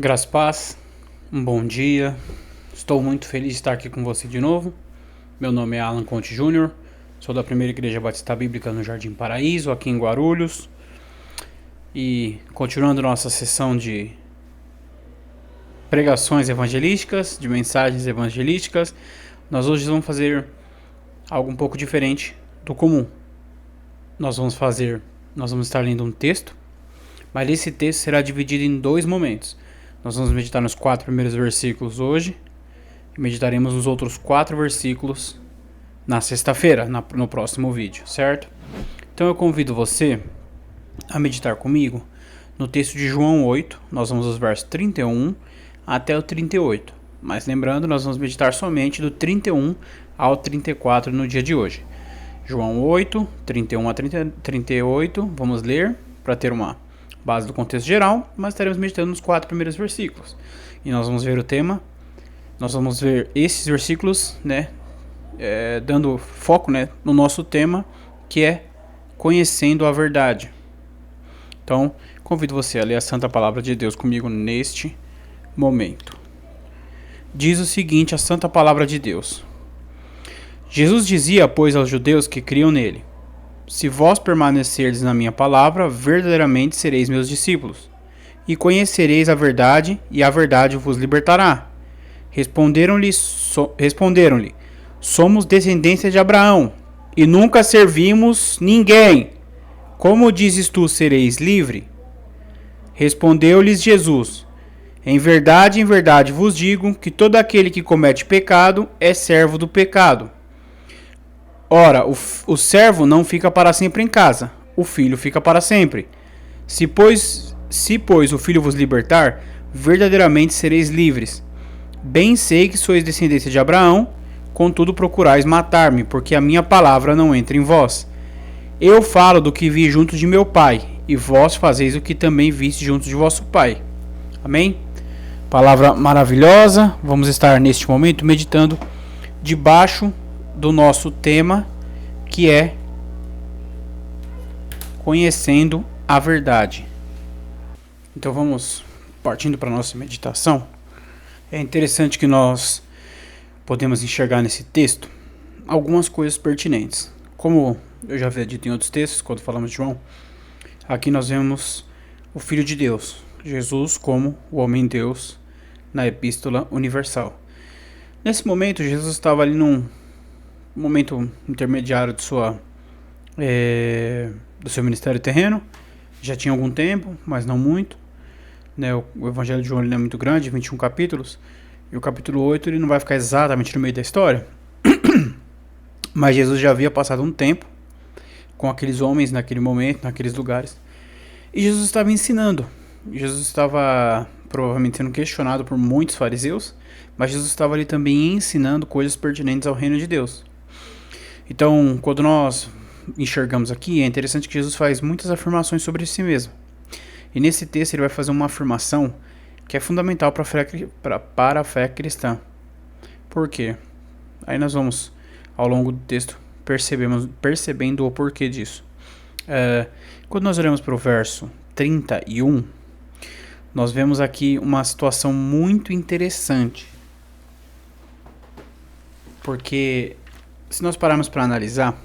Graças a paz, um bom dia. Estou muito feliz de estar aqui com você de novo. Meu nome é Alan Conte Júnior, sou da Primeira Igreja Batista Bíblica no Jardim Paraíso, aqui em Guarulhos. E continuando nossa sessão de pregações evangelísticas, de mensagens evangelísticas, nós hoje vamos fazer algo um pouco diferente do comum. Nós vamos estar lendo um texto, mas esse texto será dividido em dois momentos. Nós vamos meditar nos 4 primeiros versículos hoje e meditaremos nos outros 4 versículos na sexta-feira, no próximo vídeo, certo? Então eu convido você a meditar comigo no texto de João 8, nós vamos dos versos 31 até o 38. Mas lembrando, nós vamos meditar somente do 31 ao 34 no dia de hoje. João 8, 31 a 38, vamos ler para ter uma base do contexto geral, mas estaremos meditando nos 4 primeiros versículos. E nós vamos ver o tema, nós vamos ver esses versículos, dando foco, no nosso tema, que é conhecendo a verdade. Então, convido você a ler a Santa Palavra de Deus comigo neste momento. Diz o seguinte, a Santa Palavra de Deus. Jesus dizia, pois, aos judeus que criam nele: se vós permanecerdes na minha palavra, verdadeiramente sereis meus discípulos, e conhecereis a verdade, e a verdade vos libertará. Responderam-lhe, somos descendência de Abraão, e nunca servimos ninguém. Como dizes tu, sereis livre? Respondeu-lhes Jesus: em verdade vos digo, que todo aquele que comete pecado é servo do pecado. Ora, o servo não fica para sempre em casa, o filho fica para sempre. Se pois o filho vos libertar, verdadeiramente sereis livres. Bem sei que sois descendência de Abraão, contudo procurais matar-me, porque a minha palavra não entra em vós. Eu falo do que vi junto de meu pai, e vós fazeis o que também viste junto de vosso pai. Amém? Palavra maravilhosa. Vamos estar neste momento meditando debaixo do nosso tema, que é conhecendo a verdade. Então vamos partindo para a nossa meditação. É interessante que nós podemos enxergar nesse texto algumas coisas pertinentes. Como eu já havia dito em outros textos, quando falamos de João, aqui nós vemos o Filho de Deus, Jesus, como o homem-deus na Epístola Universal. Nesse momento, Jesus estava ali num momento intermediário do seu ministério terreno. Já tinha algum tempo, mas não muito. O Evangelho de João não é muito grande, 21 capítulos. E o capítulo 8 ele não vai ficar exatamente no meio da história. Mas Jesus já havia passado um tempo com aqueles homens naquele momento, naqueles lugares. E Jesus estava ensinando. Jesus estava provavelmente sendo questionado por muitos fariseus, mas Jesus estava ali também ensinando coisas pertinentes ao reino de Deus. Então, quando nós enxergamos aqui, é interessante que Jesus faz muitas afirmações sobre si mesmo. E nesse texto ele vai fazer uma afirmação que é fundamental para a fé cristã. Por quê? Aí nós vamos, ao longo do texto, percebendo o porquê disso. Quando nós olhamos para o verso 31, nós vemos aqui uma situação muito interessante. Porque se nós pararmos para analisar,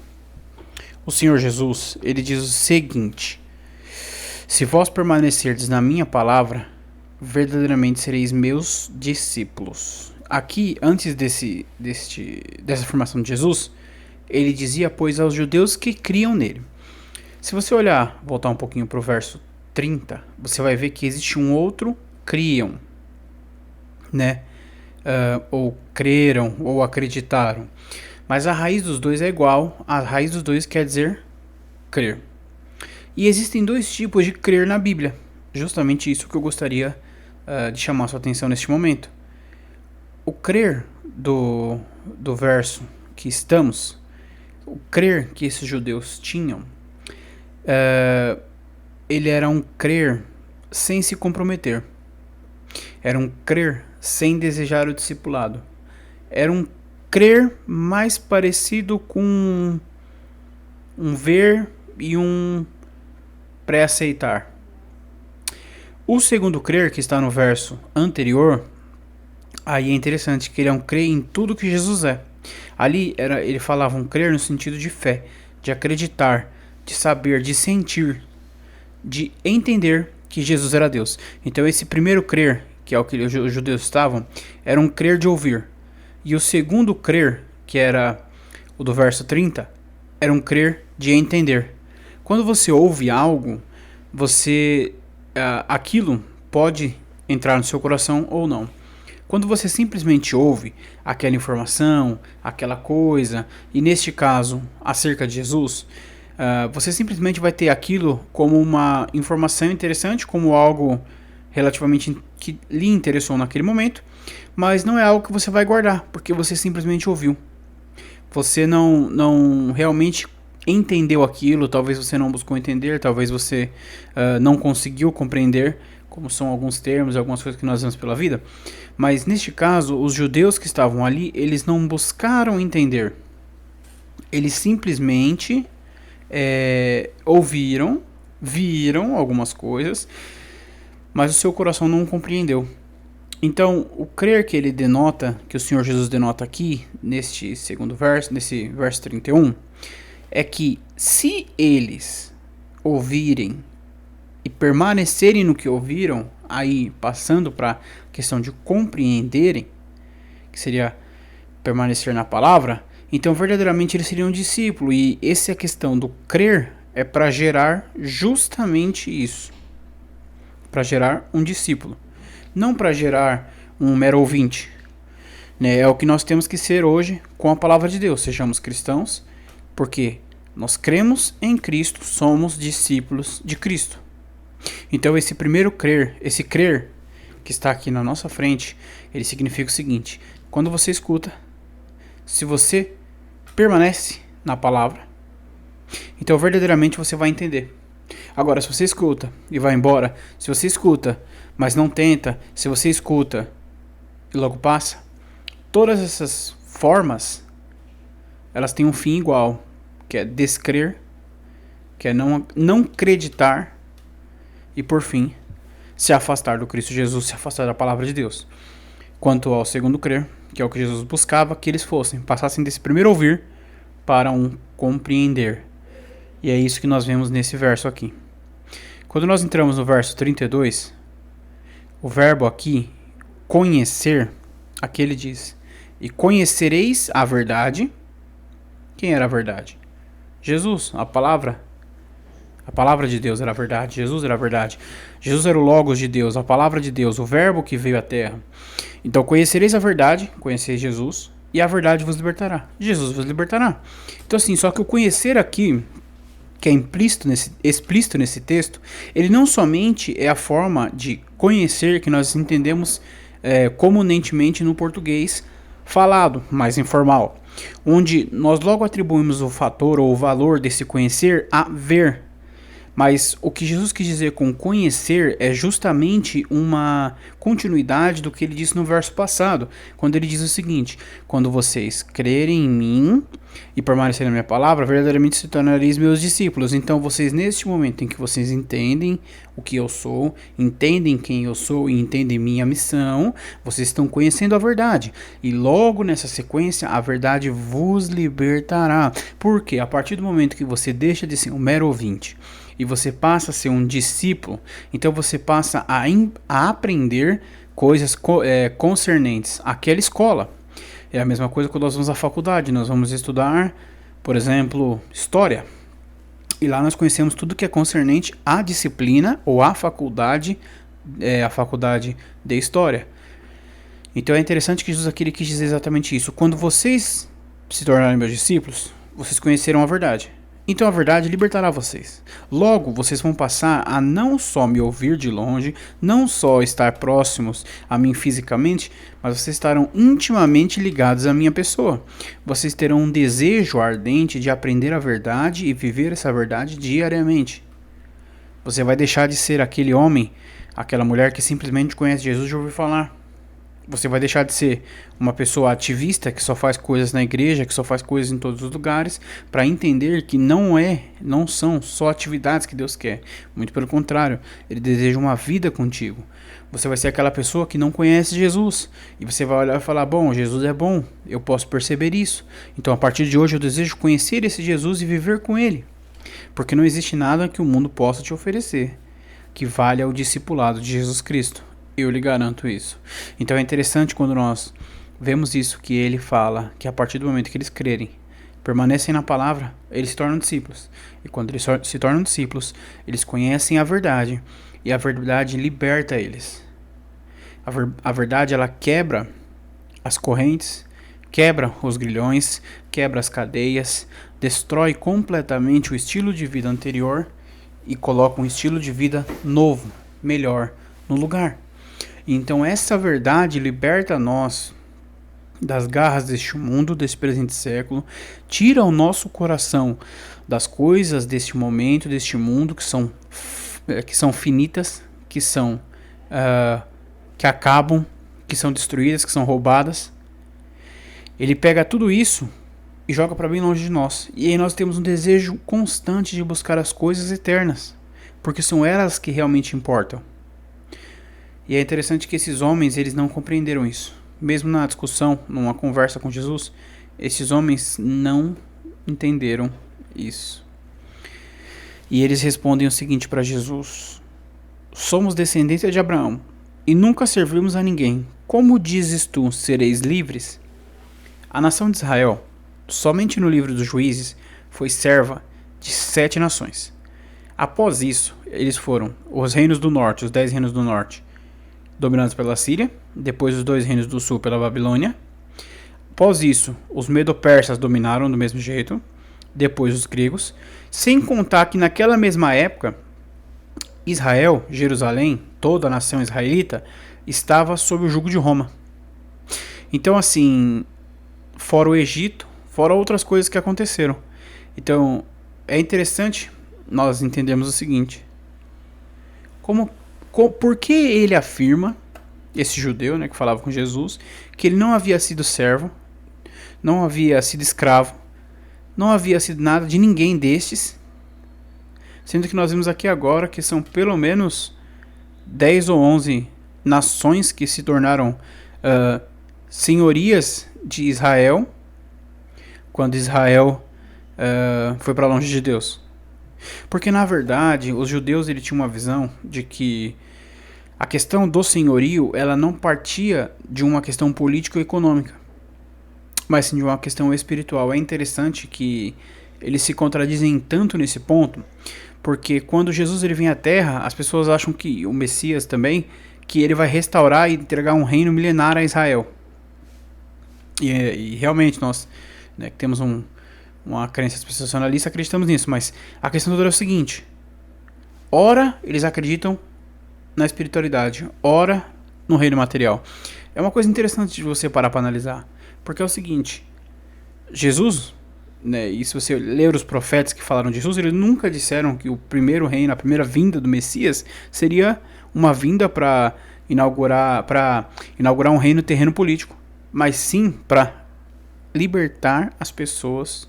o Senhor Jesus, ele diz o seguinte: se vós permanecerdes na minha palavra, verdadeiramente sereis meus discípulos. Aqui, antes dessa afirmação de Jesus, ele dizia, pois, aos judeus que criam nele. Se você voltar um pouquinho para o verso 30, você vai ver que existe um outro criam, ou creram, ou acreditaram. Mas a raiz dos dois é igual, a raiz dos dois quer dizer crer. E existem 2 tipos de crer na Bíblia. Justamente isso que eu gostaria de chamar a sua atenção neste momento. O crer do verso que estamos, o crer que esses judeus tinham, ele era um crer sem se comprometer. Era um crer sem desejar o discipulado. Era um crer mais parecido com um ver e um pré-aceitar. O segundo crer, que está no verso anterior, aí é interessante que ele é um crer em tudo que Jesus é. Ali ele falava um crer no sentido de fé, de acreditar, de saber, de sentir, de entender que Jesus era Deus. Então esse primeiro crer, que é o que os judeus estavam, era um crer de ouvir. E o segundo crer, que era o do verso 30, era um crer de entender. Quando você ouve algo, aquilo pode entrar no seu coração ou não. Quando você simplesmente ouve aquela informação, aquela coisa, e neste caso, acerca de Jesus, você simplesmente vai ter aquilo como uma informação interessante, como algo relativamente que lhe interessou naquele momento, mas não é algo que você vai guardar, porque você simplesmente ouviu. Você não realmente entendeu aquilo, talvez você não buscou entender, talvez você não conseguiu compreender, como são alguns termos, algumas coisas que nós vemos pela vida. Mas neste caso, os judeus que estavam ali, eles não buscaram entender. Eles simplesmente ouviram, viram algumas coisas, mas o seu coração não compreendeu. Então, o crer que ele denota, que o Senhor Jesus denota aqui, neste segundo verso, nesse verso 31, é que se eles ouvirem e permanecerem no que ouviram, aí passando para a questão de compreenderem, que seria permanecer na palavra, então verdadeiramente eles seriam discípulos. E essa questão do crer é para gerar justamente isso, para gerar um discípulo, não para gerar um mero ouvinte, né? É o que nós temos que ser hoje com a palavra de Deus. Sejamos cristãos, porque nós cremos em Cristo, somos discípulos de Cristo. Então esse primeiro crer, esse crer que está aqui na nossa frente, ele significa o seguinte: quando você escuta, se você permanece na palavra, então verdadeiramente você vai entender. Agora, se você escuta e vai embora, se você escuta, mas não tenta, se você escuta e logo passa, todas essas formas, elas têm um fim igual, que é descrer, que é não acreditar e, por fim, se afastar do Cristo Jesus, se afastar da palavra de Deus. Quanto ao segundo crer, que é o que Jesus buscava, que eles passassem desse primeiro ouvir para um compreender. E é isso que nós vemos nesse verso aqui. Quando nós entramos no verso 32, o verbo aqui, conhecer, aqui ele diz: e conhecereis a verdade. Quem era a verdade? Jesus, a palavra de Deus era a verdade, Jesus era a verdade. Jesus era o Logos de Deus, a palavra de Deus, o verbo que veio à terra. Então conhecereis a verdade, conheceis Jesus, e a verdade vos libertará. Jesus vos libertará. Então assim, só que o conhecer aqui, que é explícito nesse texto, ele não somente é a forma de conhecer que nós entendemos comumente no português falado, mais informal, onde nós logo atribuímos o fator ou o valor desse conhecer a ver. Mas o que Jesus quis dizer com conhecer é justamente uma continuidade do que ele disse no verso passado, quando ele diz o seguinte: quando vocês crerem em mim e permanecerem na minha palavra, verdadeiramente se tornareis meus discípulos. Então vocês, neste momento em que vocês entendem o que eu sou, entendem quem eu sou e entendem minha missão, vocês estão conhecendo a verdade. E logo nessa sequência, a verdade vos libertará. Porque a partir do momento que você deixa de ser um mero ouvinte e você passa a ser um discípulo, então você passa a aprender coisas concernentes àquela escola. É a mesma coisa quando nós vamos à faculdade. Nós vamos estudar, por exemplo, história. E lá nós conhecemos tudo que é concernente à disciplina ou à faculdade, a faculdade de história. Então é interessante que Jesus aqui quis dizer exatamente isso. Quando vocês se tornarem meus discípulos, vocês conhecerão a verdade. Então a verdade libertará vocês. Logo, vocês vão passar a não só me ouvir de longe, não só estar próximos a mim fisicamente, mas vocês estarão intimamente ligados à minha pessoa. Vocês terão um desejo ardente de aprender a verdade e viver essa verdade diariamente. Você vai deixar de ser aquele homem, aquela mulher que simplesmente conhece Jesus de ouvir falar. Você vai deixar de ser uma pessoa ativista que só faz coisas na igreja, que só faz coisas em todos os lugares, para entender que não são só atividades que Deus quer. Muito pelo contrário, Ele deseja uma vida contigo. Você vai ser aquela pessoa que não conhece Jesus. E você vai olhar e falar, bom, Jesus é bom, eu posso perceber isso. Então a partir de hoje eu desejo conhecer esse Jesus e viver com Ele. Porque não existe nada que o mundo possa te oferecer que valha o discipulado de Jesus Cristo. Eu lhe garanto isso. Então é interessante quando nós vemos isso, que ele fala que a partir do momento que eles crerem, permanecem na palavra, eles se tornam discípulos. E quando eles se tornam discípulos, eles conhecem a verdade. E a verdade liberta eles. A verdade, ela quebra as correntes, quebra os grilhões, quebra as cadeias, destrói completamente o estilo de vida anterior e coloca um estilo de vida novo, melhor, no lugar. Então essa verdade liberta nós das garras deste mundo, desse presente século, tira o nosso coração das coisas deste momento, deste mundo, que são finitas, que acabam, que são destruídas, que são roubadas. Ele pega tudo isso e joga para bem longe de nós. E aí nós temos um desejo constante de buscar as coisas eternas, porque são elas que realmente importam. E é interessante que esses homens, eles não compreenderam isso. Mesmo na discussão, numa conversa com Jesus, esses homens não entenderam isso. E eles respondem o seguinte para Jesus: somos descendentes de Abraão e nunca servimos a ninguém. Como dizes tu, sereis livres? A nação de Israel, somente no livro dos Juízes, foi serva de 7 nações. Após isso, eles foram os reinos do norte, os 10 reinos do norte, dominados pela Síria, depois os 2 reinos do sul pela Babilônia. Após isso, os medo-persas dominaram do mesmo jeito, depois os gregos, sem contar que naquela mesma época, Israel, Jerusalém, toda a nação israelita, estava sob o jugo de Roma. Então assim, fora o Egito, fora outras coisas que aconteceram. Então, é interessante nós entendermos o seguinte: por que ele afirma, esse judeu, né, que falava com Jesus, que ele não havia sido servo, não havia sido escravo, não havia sido nada de ninguém destes, sendo que nós vimos aqui agora que são pelo menos 10 ou 11 nações que se tornaram senhorias de Israel, quando Israel foi para longe de Deus. Porque na verdade os judeus, ele tinham uma visão de que a questão do senhorio, ela não partia de uma questão político-econômica, mas sim de uma questão espiritual. É interessante que eles se contradizem tanto nesse ponto, porque quando Jesus ele vem à Terra, as pessoas acham que o Messias também, que ele vai restaurar e entregar um reino milenar a Israel. E realmente nós, né, que temos uma crença sensacionalista, acreditamos nisso, mas a questão toda é o seguinte: ora eles acreditam na espiritualidade, ora no reino material. É uma coisa interessante de você parar para analisar, porque é o seguinte: Jesus, né, e se você ler os profetas que falaram de Jesus, eles nunca disseram que o primeiro reino, a primeira vinda do Messias seria uma vinda para inaugurar um reino terreno político, mas sim para libertar as pessoas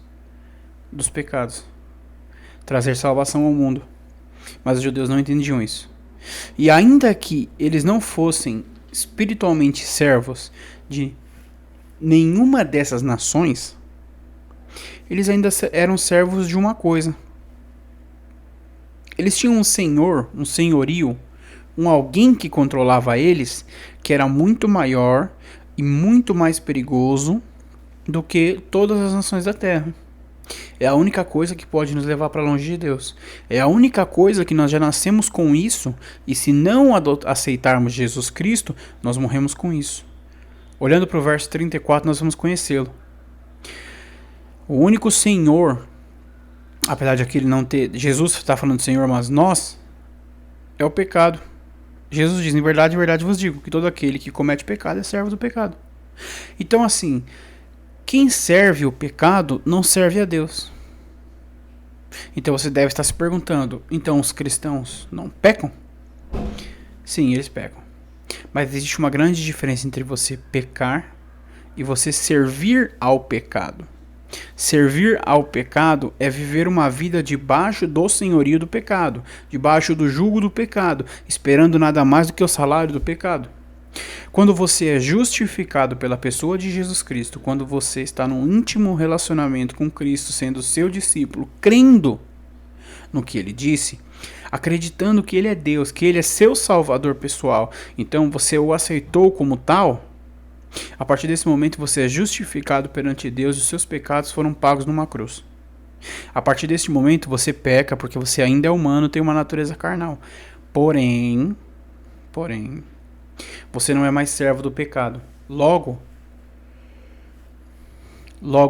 dos pecados, trazer salvação ao mundo. Mas os judeus não entendiam isso. E ainda que eles não fossem espiritualmente servos de nenhuma dessas nações, eles ainda eram servos de uma coisa. Eles tinham um senhor, um senhorio, alguém que controlava eles, que era muito maior e muito mais perigoso do que todas as nações da terra. É a única coisa que pode nos levar para longe de Deus. É a única coisa que nós já nascemos com isso, e se não aceitarmos Jesus Cristo, nós morremos com isso. Olhando para o verso 34, nós vamos conhecê-lo. O único Senhor, apesar de aqui ele não ter, Jesus está falando Senhor, mas nós, é o pecado. Jesus diz: em verdade vos digo, que todo aquele que comete pecado é servo do pecado. Então assim, quem serve o pecado não serve a Deus. Então você deve estar se perguntando: então os cristãos não pecam? Sim, eles pecam. Mas existe uma grande diferença entre você pecar e você servir ao pecado. Servir ao pecado é viver uma vida debaixo do senhorio do pecado, debaixo do jugo do pecado, esperando nada mais do que o salário do pecado. Quando você é justificado pela pessoa de Jesus Cristo, quando você está num íntimo relacionamento com Cristo, sendo seu discípulo, crendo no que ele disse, acreditando que ele é Deus, que ele é seu salvador pessoal, então você o aceitou como tal, a partir desse momento você é justificado perante Deus e os seus pecados foram pagos numa cruz. A partir desse momento você peca porque você ainda é humano, tem uma natureza carnal. Porém, você não é mais servo do pecado. Logo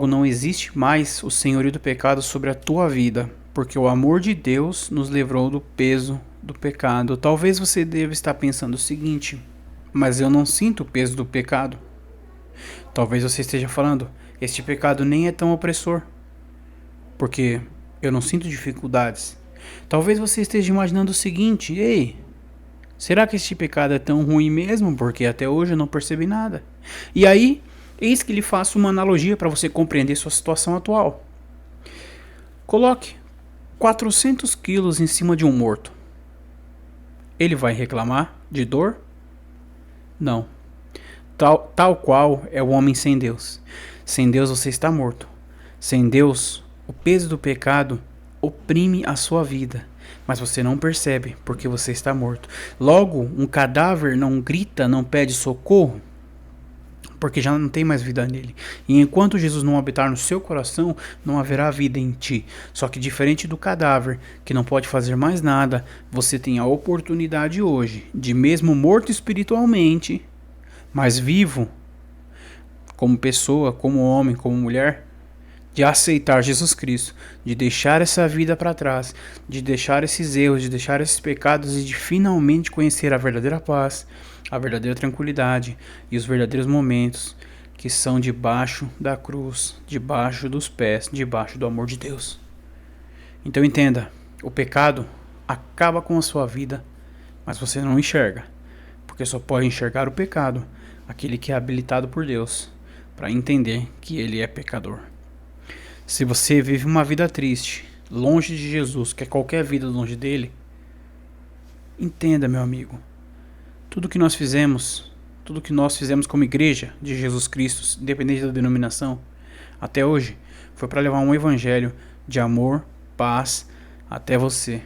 não existe mais o senhorio do pecado sobre a tua vida, porque o amor de Deus nos livrou do peso do pecado. Talvez você deva estar pensando o seguinte: mas eu não sinto o peso do pecado. Talvez você esteja falando: este pecado nem é tão opressor, porque eu não sinto dificuldades. Talvez você esteja imaginando o seguinte: ei, será que este pecado é tão ruim mesmo? Porque até hoje eu não percebi nada. E aí, eis que lhe faço uma analogia para você compreender sua situação atual. Coloque 400 quilos em cima de um morto. Ele vai reclamar de dor? Não. Tal qual é o homem sem Deus. Sem Deus você está morto. Sem Deus, o peso do pecado oprime a sua vida. Mas você não percebe porque você está morto. Logo, um cadáver não grita, não pede socorro, porque já não tem mais vida nele. E enquanto Jesus não habitar no seu coração, não haverá vida em ti. Só que diferente do cadáver, que não pode fazer mais nada, você tem a oportunidade hoje de, mesmo morto espiritualmente, mas vivo como pessoa, como homem, como mulher, de aceitar Jesus Cristo, de deixar essa vida para trás, de deixar esses erros, de deixar esses pecados e de finalmente conhecer a verdadeira paz, a verdadeira tranquilidade e os verdadeiros momentos que são debaixo da cruz, debaixo dos pés, debaixo do amor de Deus. Então entenda, o pecado acaba com a sua vida, mas você não enxerga, porque só pode enxergar o pecado aquele que é habilitado por Deus para entender que ele é pecador. Se você vive uma vida triste, longe de Jesus, quer qualquer vida longe dele, entenda, meu amigo, tudo que nós fizemos como igreja de Jesus Cristo, independente da denominação, até hoje, foi para levar um evangelho de amor, paz até você.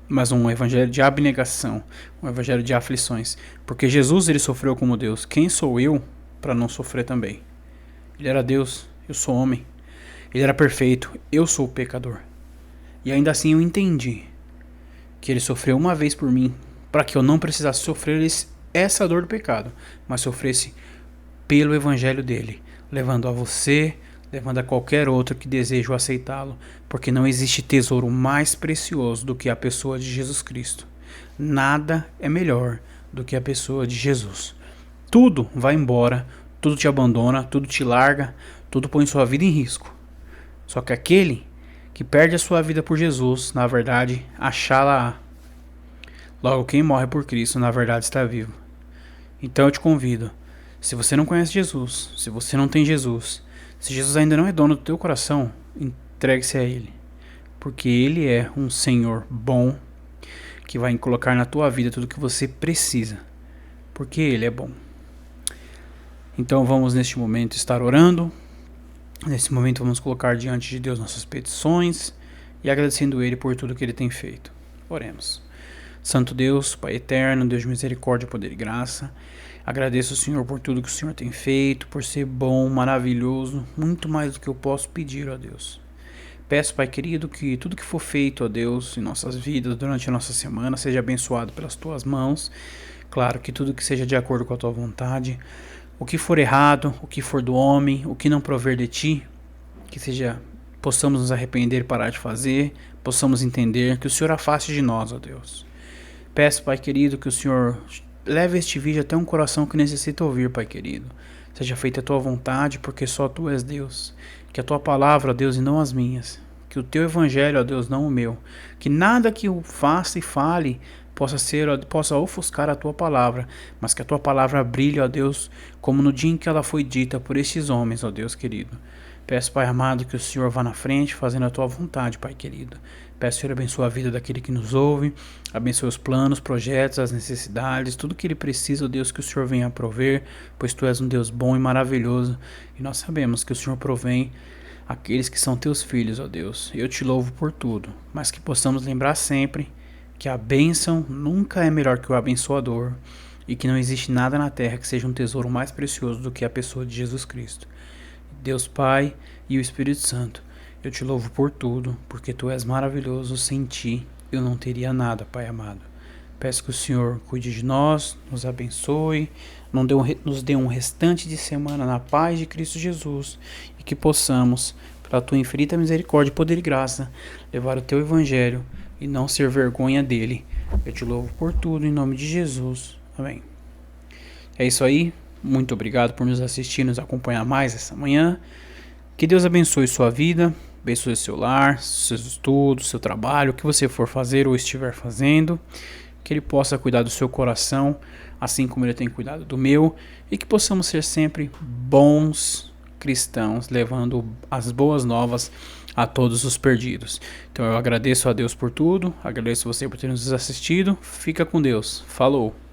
Mas um evangelho de abnegação, um evangelho de aflições. Porque Jesus, ele sofreu como Deus. Quem sou eu para não sofrer também? Ele era Deus, eu sou homem. Ele era perfeito, eu sou o pecador. E ainda assim eu entendi que ele sofreu uma vez por mim, para que eu não precisasse sofrer essa dor do pecado, mas sofresse pelo evangelho dele, levando a você, levando a qualquer outro que deseja aceitá-lo, porque não existe tesouro mais precioso do que a pessoa de Jesus Cristo. Nada é melhor do que a pessoa de Jesus. Tudo vai embora, tudo te abandona, tudo te larga, tudo põe sua vida em risco. Só que aquele que perde a sua vida por Jesus, na verdade, achá-la-á. Logo, quem morre por Cristo, na verdade, está vivo. Então eu te convido, se você não conhece Jesus, se você não tem Jesus, se Jesus ainda não é dono do teu coração, entregue-se a Ele. Porque Ele é um Senhor bom, que vai colocar na tua vida tudo o que você precisa. Porque Ele é bom. Então vamos neste momento estar orando. Nesse momento vamos colocar diante de Deus nossas petições e agradecendo Ele por tudo que Ele tem feito. Oremos. Santo Deus, Pai eterno, Deus de misericórdia, poder e graça, agradeço ao Senhor por tudo que o Senhor tem feito, por ser bom, maravilhoso, muito mais do que eu posso pedir, ó Deus. Peço, Pai querido, que tudo que for feito, ó Deus, em nossas vidas, durante a nossa semana, seja abençoado pelas Tuas mãos. Claro, que tudo que seja de acordo com a Tua vontade. O que for errado, o que for do homem, o que não prover de Ti, que possamos nos arrepender e parar de fazer, possamos entender, que o Senhor afaste de nós, ó Deus. Peço, Pai querido, que o Senhor leve este vídeo até um coração que necessita ouvir, Pai querido. Seja feita a Tua vontade, porque só Tu és Deus. Que a Tua palavra, ó Deus, e não as minhas. Que o Teu evangelho, ó Deus, não o meu. Que nada que eu faça e fale possa ofuscar a tua palavra, mas que a tua palavra brilhe, ó Deus, como no dia em que ela foi dita por estes homens, ó Deus querido. Peço, Pai amado, que o Senhor vá na frente, fazendo a tua vontade, Pai querido. Peço, Senhor, abençoe a vida daquele que nos ouve, abençoe os planos, projetos, as necessidades, tudo que ele precisa, ó Deus, que o Senhor venha a prover, pois tu és um Deus bom e maravilhoso, e nós sabemos que o Senhor provém aqueles que são teus filhos, ó Deus. Eu te louvo por tudo, mas que possamos lembrar sempre que a bênção nunca é melhor que o abençoador, e que não existe nada na terra que seja um tesouro mais precioso do que a pessoa de Jesus Cristo. Deus Pai e o Espírito Santo, eu te louvo por tudo, porque tu és maravilhoso, sem ti eu não teria nada, Pai amado. Peço que o Senhor cuide de nós, nos abençoe, nos dê um restante de semana na paz de Cristo Jesus, e que possamos, pela tua infinita misericórdia, poder e graça, levar o teu evangelho e não ser vergonha dele. Eu te louvo por tudo, em nome de Jesus. Amém. É isso aí. Muito obrigado por nos assistir, nos acompanhar mais essa manhã. Que Deus abençoe sua vida, abençoe seu lar, seus estudos, seu trabalho, o que você for fazer ou estiver fazendo. Que Ele possa cuidar do seu coração, assim como Ele tem cuidado do meu. E que possamos ser sempre bons cristãos, levando as boas novas a todos os perdidos. Então eu agradeço a Deus por tudo, agradeço você por ter nos assistido. Fica com Deus. Falou!